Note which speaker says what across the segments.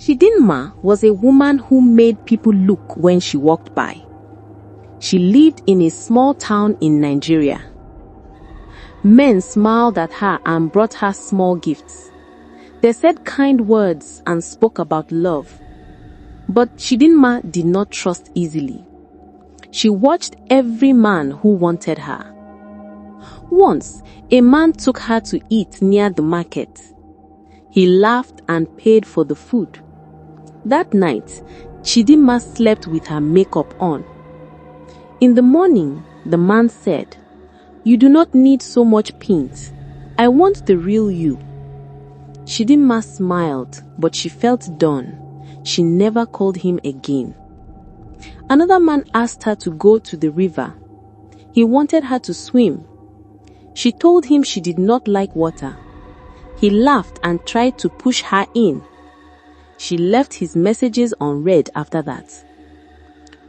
Speaker 1: Chidinma was a woman who made people look when she walked by. She lived in a small town in Nigeria. Men smiled at her and brought her small gifts. They said kind words and spoke about love. But Chidinma did not trust easily. She watched every man who wanted her. Once, a man took her to eat near the market. He laughed and paid for the food. That night, Chidinma slept with her makeup on. In the morning, the man said, "You do not need so much paint. I want the real you." Chidinma smiled, but she felt done. She never called him again. Another man asked her to go to the river. He wanted her to swim. She told him she did not like water. He laughed and tried to push her in. She left his messages unread after that.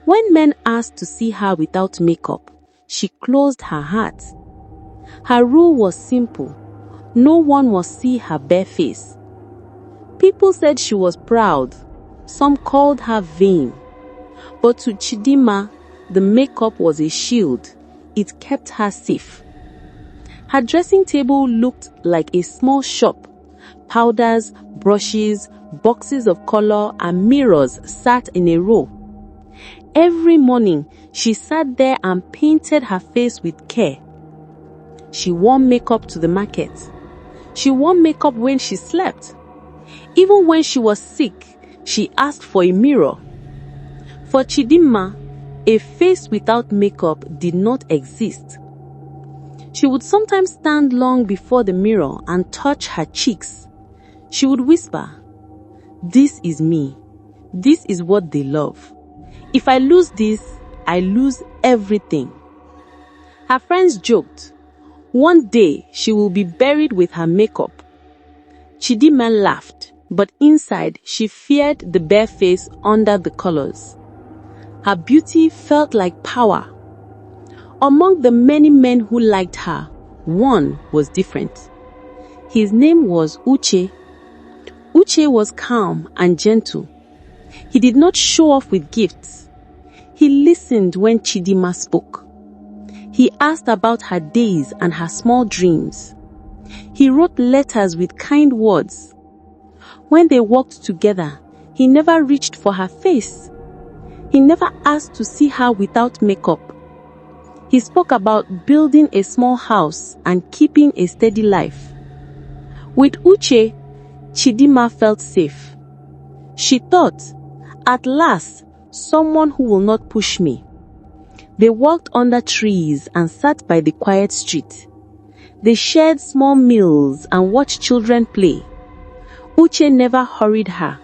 Speaker 1: When men asked to see her without makeup, she closed her heart. Her rule was simple. No one must see her bare face. People said she was proud. Some called her vain. But to Chidinma, the makeup was a shield. It kept her safe. Her dressing table looked like a small shop. Powders, brushes, boxes of color, and mirrors sat in a row. Every morning, she sat there and painted her face with care. She wore makeup to the market. She wore makeup when she slept. Even when she was sick, she asked for a mirror. For Chidinma, a face without makeup did not exist. She would sometimes stand long before the mirror and touch her cheeks. She would whisper, "This is me. This is what they love. If I lose this, I lose everything." Her friends joked, one day she will be buried with her makeup. Chidinma laughed, but inside she feared the bare face under the colors. Her beauty felt like power. Among the many men who liked her, one was different. His name was Uche. Uche was calm and gentle. He did not show off with gifts. He listened when Chidinma spoke. He asked about her days and her small dreams. He wrote letters with kind words. When they walked together, he never reached for her face. He never asked to see her without makeup. He spoke about building a small house and keeping a steady life. With Uche, Chidinma felt safe. She thought, at last, someone who will not push me. They walked under trees and sat by the quiet street. They shared small meals and watched children play. Uche never hurried her.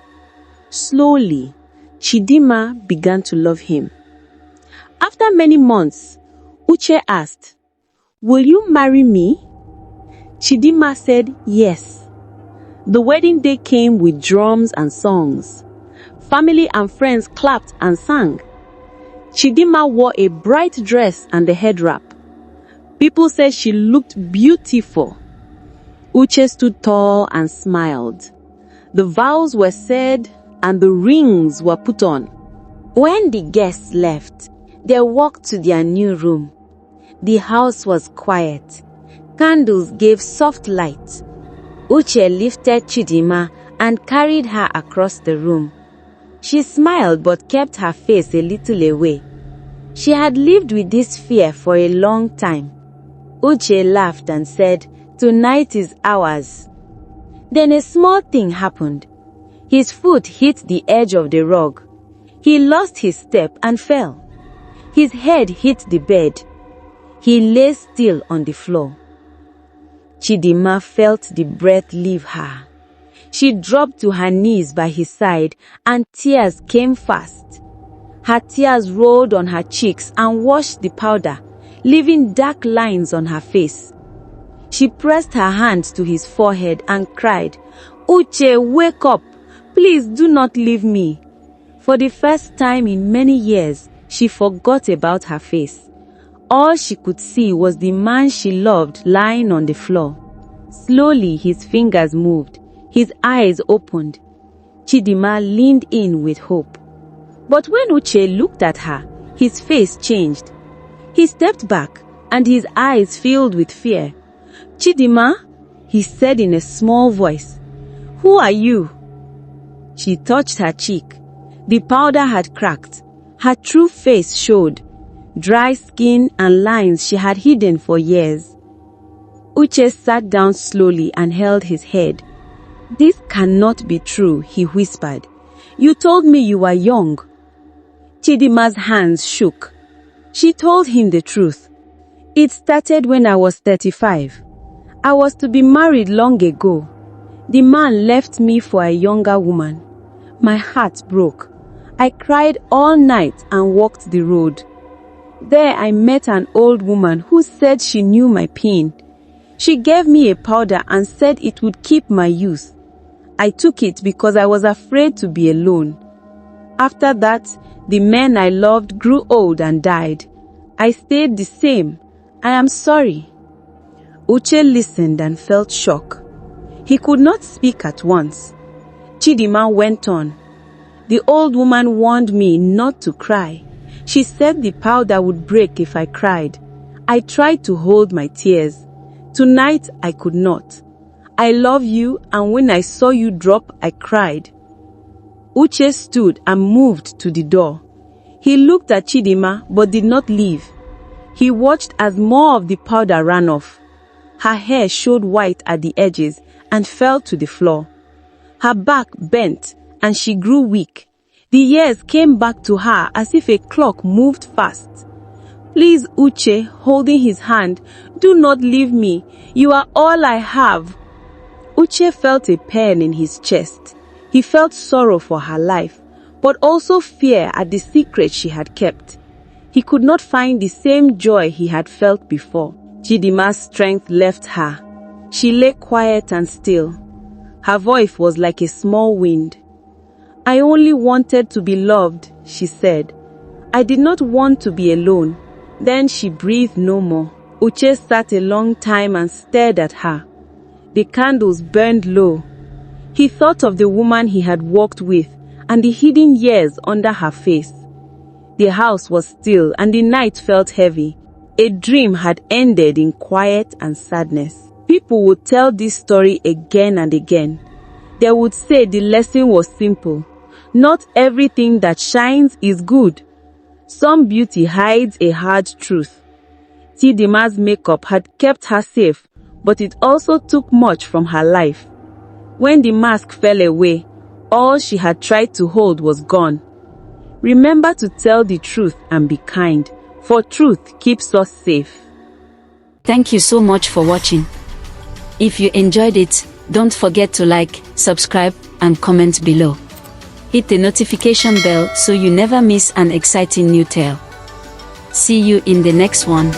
Speaker 1: Slowly, Chidinma began to love him. After many months, Uche asked, "Will you marry me?" Chidinma said yes. The wedding day came with drums and songs. Family and friends clapped and sang. Chidinma wore a bright dress and a head wrap. People said she looked beautiful. Uche stood tall and smiled. The vows were said and the rings were put on. When the guests left, they walked to their new room. The house was quiet. Candles gave soft light. Uche lifted Chidinma and carried her across the room. She smiled but kept her face a little away. She had lived with this fear for a long time. Uche laughed and said, "Tonight is ours." Then a small thing happened. His foot hit the edge of the rug. He lost his step and fell. His head hit the bed. He lay still on the floor. Chidinma felt the breath leave her. She dropped to her knees by his side and tears came fast. Her tears rolled on her cheeks and washed the powder, leaving dark lines on her face. She pressed her hands to his forehead and cried, "Uche, wake up! Please do not leave me." For the first time in many years, she forgot about her face. All she could see was the man she loved lying on the floor. Slowly his fingers moved. His eyes opened. Chidinma leaned in with hope. But when Uche looked at her, his face changed. He stepped back, and his eyes filled with fear. "Chidinma," he said in a small voice, "who are you?" She touched her cheek. The powder had cracked. Her true face showed, dry skin and lines she had hidden for years. Uche sat down slowly and held his head. "This cannot be true," he whispered. "You told me you were young." Chidinma's hands shook. She told him the truth. "It started when I was 35. I was to be married long ago. The man left me for a younger woman. My heart broke. I cried all night and walked the road. There I met an old woman who said she knew my pain. She gave me a powder and said it would keep my youth. I took it because I was afraid to be alone. After that, the men I loved grew old and died. I stayed the same. I am sorry." Uche listened and felt shock. He could not speak at once. Chidinma went on. "The old woman warned me not to cry. She said the powder would break if I cried. I tried to hold my tears. Tonight I could not. I love you, and when I saw you drop, I cried." Uche stood and moved to the door. He looked at Chidinma but did not leave. He watched as more of the powder ran off. Her hair showed white at the edges and fell to the floor. Her back bent and she grew weak. The years came back to her as if a clock moved fast. "Please, Uche," holding his hand, "do not leave me. You are all I have." Uche felt a pain in his chest. He felt sorrow for her life, but also fear at the secret she had kept. He could not find the same joy he had felt before. Chidinma's strength left her. She lay quiet and still. Her voice was like a small wind. "I only wanted to be loved," she said. "I did not want to be alone." Then she breathed no more. Uche sat a long time and stared at her. The candles burned low. He thought of the woman he had walked with and the hidden years under her face. The house was still and the night felt heavy. A dream had ended in quiet and sadness. People would tell this story again and again. They would say the lesson was simple. Not everything that shines is good. Some beauty hides a hard truth. Chidinma's makeup had kept her safe, but it also took much from her life. When the mask fell away, all she had tried to hold was gone. Remember to tell the truth and be kind, for truth keeps us safe.
Speaker 2: Thank you so much for watching. If you enjoyed it, don't forget to like, subscribe, and comment below. Hit the notification bell so you never miss an exciting new tale. See you in the next one.